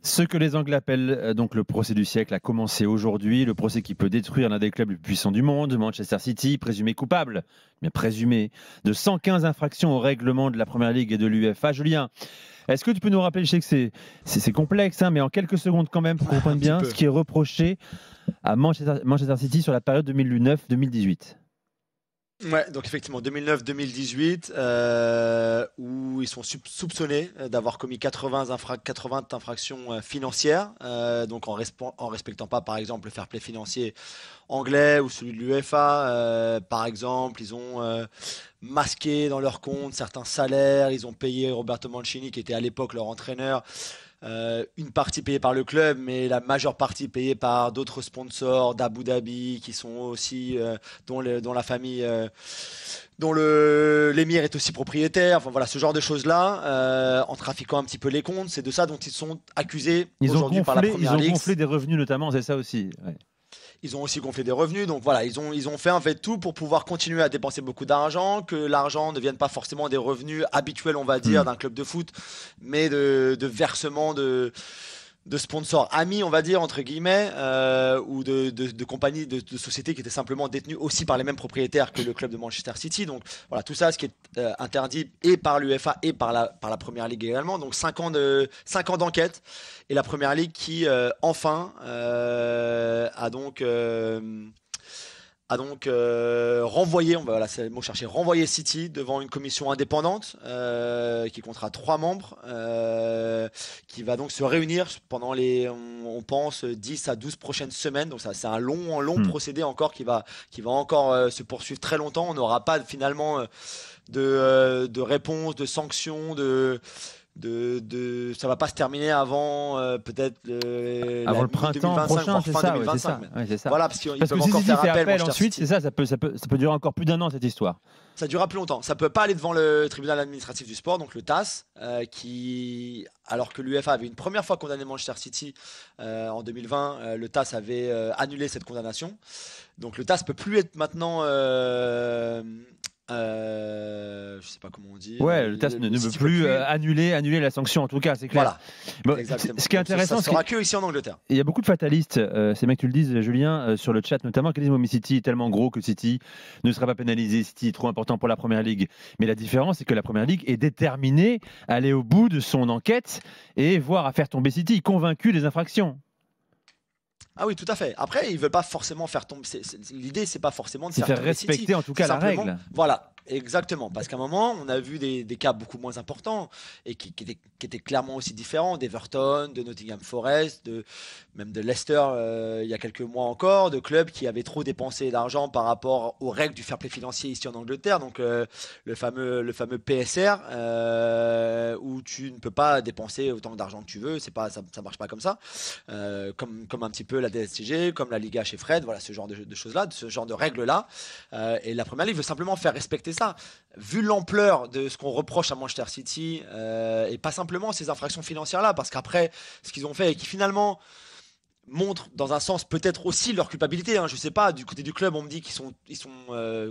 Ce que les Anglais appellent donc le procès du siècle a commencé aujourd'hui. Le procès qui peut détruire l'un des clubs les plus puissants du monde, Manchester City, présumé coupable, bien présumé, de 115 infractions au règlement de la Première Ligue et de l'UEFA. Julien, est-ce que tu peux nous rappeler, je sais que c'est complexe, hein, mais en quelques secondes quand même, pour qu'on comprenne bien ce qui est reproché à Manchester City sur la période 2009-2018? Ouais, donc effectivement, 2009-2018, où ils sont soupçonnés d'avoir commis 80 infractions financières, donc en respectant pas, par exemple, le fair play financier anglais ou celui de l'UEFA. Par exemple, ils ont masqué dans leur compte certains salaires, ils ont payé Roberto Mancini, qui était à l'époque leur entraîneur, une partie payée par le club, mais la majeure partie payée par d'autres sponsors d'Abu Dhabi qui sont aussi dont la famille, dont l'émir est aussi propriétaire. Enfin voilà, ce genre de choses-là, en trafiquant un petit peu les comptes, c'est de ça dont ils sont accusés aujourd'hui par la Première Ligue. Ils ont gonflé des revenus notamment, c'est ça aussi. Ouais. Ils ont aussi gonflé des revenus, donc voilà, ils ont fait en fait tout pour pouvoir continuer à dépenser beaucoup d'argent, que l'argent ne vienne pas forcément des revenus habituels, on va dire, d'un club de foot, mais de versements de sponsors amis, on va dire, entre guillemets, ou de compagnies, de sociétés qui étaient simplement détenues aussi par les mêmes propriétaires que le club de Manchester City. Donc voilà, tout ça, ce qui est interdit et par l'UEFA et par la Première Ligue également. Donc 5 ans d'enquête. Et la Première Ligue qui, enfin, a donc renvoyé, voilà, c'est le mot cherché, renvoyé City devant une commission indépendante qui comptera 3 membres, qui va donc se réunir pendant on pense, 10 à 12 prochaines semaines. Donc ça, c'est un long procédé encore qui va encore se poursuivre très longtemps. On n'aura pas finalement de réponse, de sanctions, ça va pas se terminer avant peut-être avant le printemps 2025, prochain, fin ça, 2025. c'est ça. Voilà, parce qu'ils Parce peuvent que si encore City faire fait appel ensuite, c'est ça peut durer encore plus d'1 an cette histoire. Ça durera plus longtemps. Ça peut pas aller devant le tribunal administratif du sport, donc le TAS, qui, alors que l'UEFA avait une première fois condamné Manchester City en 2020, le TAS avait annulé cette condamnation. Donc le TAS peut plus être maintenant je sais pas comment on dit. Ouais, le TAS ne peut plus annuler la sanction, en tout cas, c'est clair. Voilà, exactement. Ce qui est intéressant, ça sera que ici en Angleterre. Il y a beaucoup de fatalistes, c'est bien que tu le dises, Julien, sur le chat notamment, qui disent « City est tellement gros que City ne sera pas pénalisé, City est trop important pour la Première Ligue ». Mais la différence, c'est que la Première Ligue est déterminée à aller au bout de son enquête et voir à faire tomber City, convaincu des infractions. Ah oui, tout à fait. Après, ils veulent pas forcément faire tomber. L'idée, c'est pas forcément de faire respecter City. En tout cas la règle. Voilà, exactement. Parce qu'à un moment, on a vu des cas beaucoup moins importants et qui étaient clairement aussi différents d'Everton, de Nottingham Forest, même de Leicester il y a quelques mois encore, de clubs qui avaient trop dépensé d'argent par rapport aux règles du fair play financier ici en Angleterre. Donc le fameux PSR où tu ne peux pas dépenser autant d'argent que tu veux. Ça marche pas comme ça. Comme un petit peu la DSTG, comme la Liga chez Fred, voilà, ce genre de choses-là, ce genre de règles-là. Et la Première Ligue veut simplement faire respecter ça. Vu l'ampleur de ce qu'on reproche à Manchester City, et pas simplement ces infractions financières-là, parce qu'après, ce qu'ils ont fait et qui finalement montre dans un sens peut-être aussi leur culpabilité, hein, je sais pas, du côté du club on me dit qu'ils sont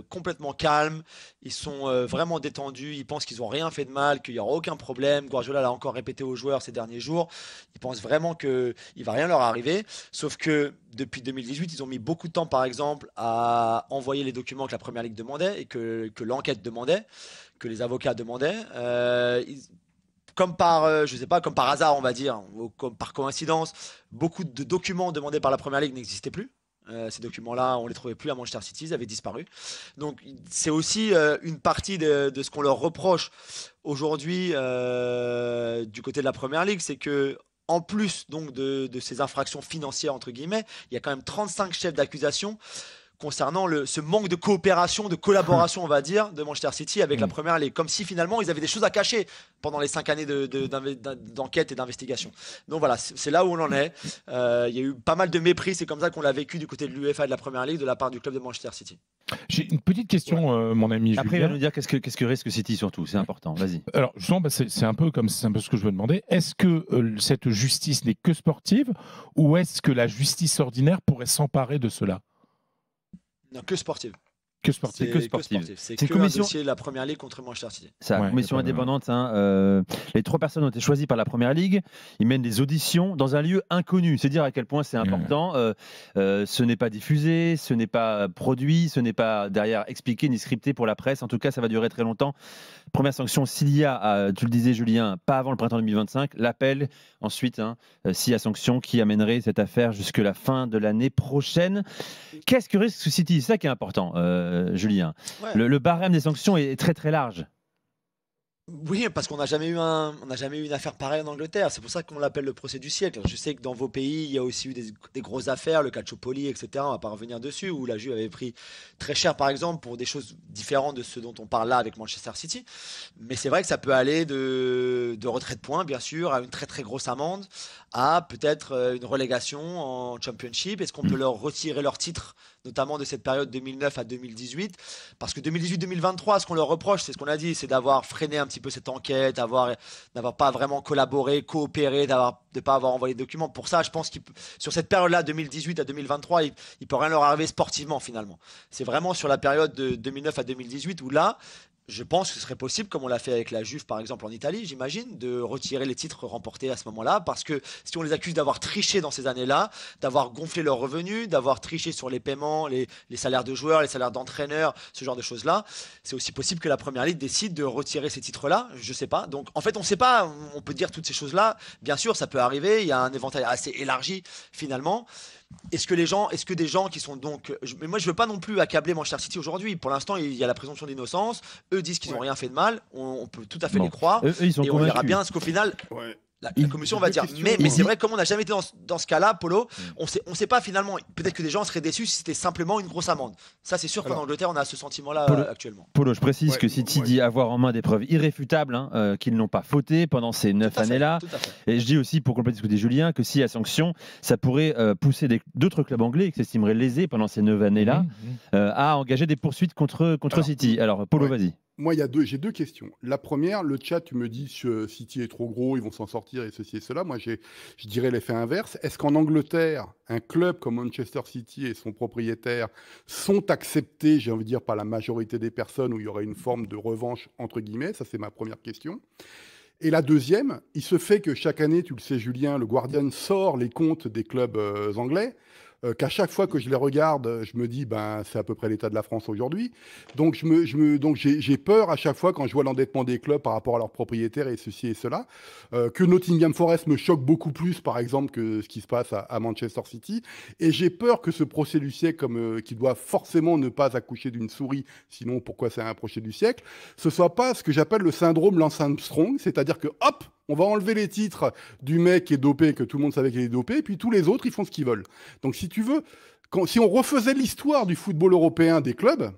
complètement calmes, ils sont vraiment détendus, ils pensent qu'ils ont rien fait de mal, qu'il y aura aucun problème. Guardiola l'a encore répété aux joueurs ces derniers jours, ils pensent vraiment qu'il va rien leur arriver, sauf que depuis 2018 ils ont mis beaucoup de temps par exemple à envoyer les documents que la Première Ligue demandait et que l'enquête demandait, que les avocats demandaient. Comme je sais pas, comme par hasard, on va dire, ou comme par coïncidence, beaucoup de documents demandés par la Première Ligue n'existaient plus. Ces documents-là, on les trouvait plus à Manchester City, ils avaient disparu. Donc, c'est aussi une partie de ce qu'on leur reproche aujourd'hui du côté de la Première Ligue, c'est que en plus donc de ces infractions financières entre guillemets, il y a quand même 35 chefs d'accusation concernant ce manque de coopération, de collaboration, on va dire, de Manchester City avec la Première Ligue. Comme si finalement ils avaient des choses à cacher pendant les 5 années d'enquête et d'investigation. Donc voilà, c'est là où on en est. Il y a eu pas mal de mépris, c'est comme ça qu'on l'a vécu du côté de l'UEFA et de la Première Ligue de la part du club de Manchester City. J'ai une petite question, mon ami Julien. Après, il va nous dire qu'est-ce que risque City surtout, c'est important, vas-y. Alors, justement, c'est un peu ce que je veux demander. Est-ce que cette justice n'est que sportive ou est-ce que la justice ordinaire pourrait s'emparer de cela ? Non, que sportive. Que sportive. C'est que sportive. C'est C'est que une commission- un dossier de la Première Ligue contre Manchester City. Ça, Ouais, commission y a pas de- indépendante. Les 3 personnes ont été choisies par la Première Ligue. Ils mènent des auditions dans un lieu inconnu. C'est dire à quel point c'est important. Ce n'est pas diffusé, ce n'est pas produit, ce n'est pas derrière expliqué ni scripté pour la presse. En tout cas, ça va durer très longtemps. Première sanction, s'il y a, tu le disais Julien, pas avant le printemps 2025, l'appel. Ensuite, s'il y a sanction qui amènerait cette affaire jusque la fin de l'année prochaine. Qu'est-ce que risque City? C'est ça qui est important, Julien. Ouais. Le barème des sanctions est très très large. Oui, parce qu'on n'a jamais eu une affaire pareille en Angleterre. C'est pour ça qu'on l'appelle le procès du siècle. Je sais que dans vos pays, il y a aussi eu des grosses affaires, le Calciopoli, etc. On va pas revenir dessus, où la Juve avait pris très cher, par exemple, pour des choses différentes de ce dont on parle là avec Manchester City. Mais c'est vrai que ça peut aller de retrait de points, bien sûr, à une très très grosse amende, à peut-être une relégation en Championship. Est-ce qu'on peut leur retirer leur titre, notamment de cette période 2009 à 2018? Parce que 2018-2023, ce qu'on leur reproche, c'est ce qu'on a dit, c'est d'avoir freiné un petit peu cette enquête, d'avoir pas vraiment collaboré, coopéré, de ne pas avoir envoyé de documents. Pour ça, je pense que sur cette période-là, 2018 à 2023, il peut rien leur arriver sportivement finalement. C'est vraiment sur la période de 2009 à 2018 où là, je pense que ce serait possible, comme on l'a fait avec la Juve par exemple en Italie, j'imagine, de retirer les titres remportés à ce moment-là, parce que si on les accuse d'avoir triché dans ces années-là, d'avoir gonflé leurs revenus, d'avoir triché sur les paiements, les salaires de joueurs, les salaires d'entraîneurs, ce genre de choses-là, c'est aussi possible que la Première Ligue décide de retirer ces titres-là, je sais pas. Donc en fait, on sait pas, on peut dire toutes ces choses-là, bien sûr, ça peut arriver, il y a un éventail assez élargi finalement. Est-ce que des gens qui sont donc. Mais moi, je veux pas non plus accabler Manchester City aujourd'hui. Pour l'instant, il y a la présomption d'innocence. Eux disent qu'ils n'ont rien fait de mal. On peut tout à fait les croire. Eux, ils sont et on verra convaincus. bien ce qu'au final. Ouais. La Il- commission va dire. questions, Mais c'est vrai, comme on n'a jamais été dans ce cas-là, Polo, on sait pas finalement. Peut-être que des gens seraient déçus si c'était simplement une grosse amende. Ça, c'est sûr qu'en Alors, Angleterre, on a ce sentiment-là Polo- actuellement. Polo, je précise Ouais, que City ouais. dit avoir en main des preuves irréfutables qu'ils n'ont pas fauté pendant ces 9 Tout à fait, années-là. tout à fait. Et je dis aussi, pour compléter ce que dit Julien, que s'il y a sanction, ça pourrait pousser d'autres clubs anglais qui s'estimeraient lésés pendant ces 9 années-là à engager des poursuites contre Alors, City. Alors, Polo, ouais. vas-y. Moi, j'ai deux questions. La première, le chat, tu me dis que City est trop gros, ils vont s'en sortir et ceci et cela. Moi, je dirais l'effet inverse. Est-ce qu'en Angleterre, un club comme Manchester City et son propriétaire sont acceptés, j'ai envie de dire, par la majorité des personnes où il y aurait une forme de revanche, entre guillemets? Ça, c'est ma première question. Et la deuxième, il se fait que chaque année, tu le sais Julien, le Guardian sort les comptes des clubs anglais, qu'à chaque fois que je les regarde, je me dis, ben, c'est à peu près l'état de la France aujourd'hui. Donc, j'ai peur à chaque fois quand je vois l'endettement des clubs par rapport à leurs propriétaires et ceci et cela, que Nottingham Forest me choque beaucoup plus, par exemple, que ce qui se passe à Manchester City. Et j'ai peur que ce procès du siècle, qui doit forcément ne pas accoucher d'une souris, sinon pourquoi c'est un procès du siècle, ce soit pas ce que j'appelle le syndrome Lance Armstrong, c'est-à-dire que, hop, on va enlever les titres du mec qui est dopé, que tout le monde savait qu'il est dopé, et puis tous les autres, ils font ce qu'ils veulent. Donc, si tu veux, si on refaisait l'histoire du football européen des clubs,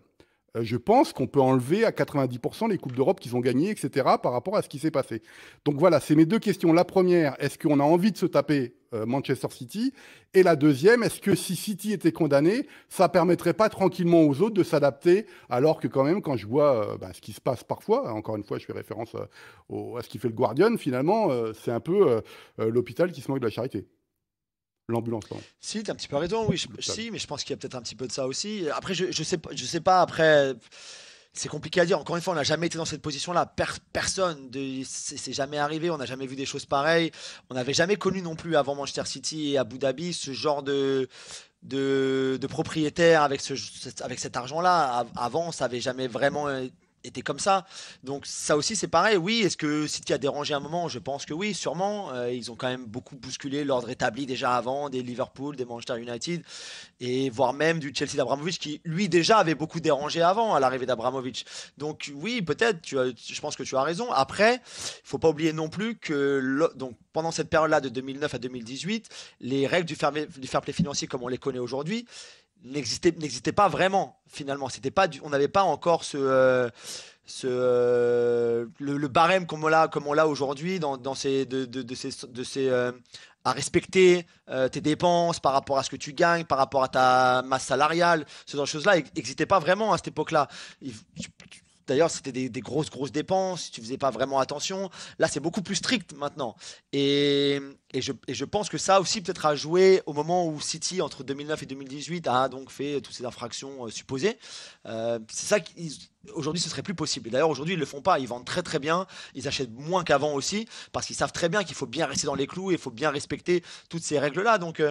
je pense qu'on peut enlever à 90% les Coupes d'Europe qu'ils ont gagnées, etc., par rapport à ce qui s'est passé. Donc voilà, c'est mes deux questions. La première, est-ce qu'on a envie de se taper Manchester City? Et la deuxième, est-ce que si City était condamné, ça permettrait pas tranquillement aux autres de s'adapter, alors que quand même, quand je vois ce qui se passe parfois, encore une fois, je fais référence à ce qui fait le Guardian, finalement, c'est un peu l'hôpital qui se moque de la charité. L'ambulance, pardon. Si, tu as un petit peu raison, oui. Si, mais je pense qu'il y a peut-être un petit peu de ça aussi. Après, je sais pas, après, c'est compliqué à dire. Encore une fois, on n'a jamais été dans cette position-là. Personne, c'est jamais arrivé. On n'a jamais vu des choses pareilles. On n'avait jamais connu non plus avant Manchester City et Abu Dhabi ce genre de propriétaire avec cet argent-là. Avant, ça n'avait jamais vraiment été comme ça. Donc ça aussi c'est pareil. Oui, est-ce que City a dérangé un moment? Je pense que oui, sûrement. Ils ont quand même beaucoup bousculé l'ordre établi déjà avant, des Liverpool, des Manchester United, et voire même du Chelsea d'Abramovich qui lui déjà avait beaucoup dérangé avant à l'arrivée d'Abramovich. Donc oui, peut-être, je pense que tu as raison. Après, il faut pas oublier non plus que donc pendant cette période-là de 2009 à 2018, les règles du fair play financier comme on les connaît aujourd'hui n'existait pas vraiment finalement. C'était pas on n'avait pas encore le barème comme on l'a aujourd'hui dans ces à respecter tes dépenses par rapport à ce que tu gagnes, par rapport à ta masse salariale, ce genre de choses-là n'existait pas vraiment à cette époque-là. D'ailleurs, c'était des grosses dépenses, si tu faisais pas vraiment attention. Là, c'est beaucoup plus strict maintenant. Et je pense que ça aussi peut-être a joué au moment où City, entre 2009 et 2018, a donc fait toutes ces infractions supposées. C'est ça aujourd'hui, ce serait plus possible. Et d'ailleurs, aujourd'hui, ils le font pas. Ils vendent très très bien. Ils achètent moins qu'avant aussi, parce qu'ils savent très bien qu'il faut bien rester dans les clous et il faut bien respecter toutes ces règles-là. Donc,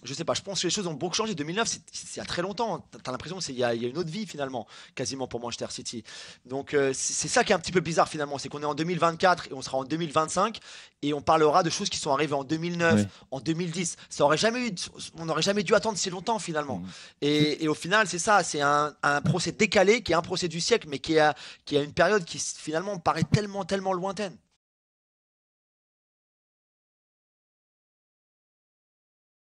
je sais pas, je pense que les choses ont beaucoup changé. 2009, c'est il y a très longtemps. T'as l'impression qu'il y a une autre vie finalement, quasiment pour Manchester City. Donc c'est ça qui est un petit peu bizarre finalement, c'est qu'on est en 2024 et on sera en 2025 et on parlera de choses qui sont arrivées en 2009, Oui. en 2010. On n'aurait jamais dû attendre si longtemps finalement. Mhm. Et au final, c'est ça, c'est un procès décalé qui est un procès du siècle, mais qui a une période qui finalement paraît tellement lointaine.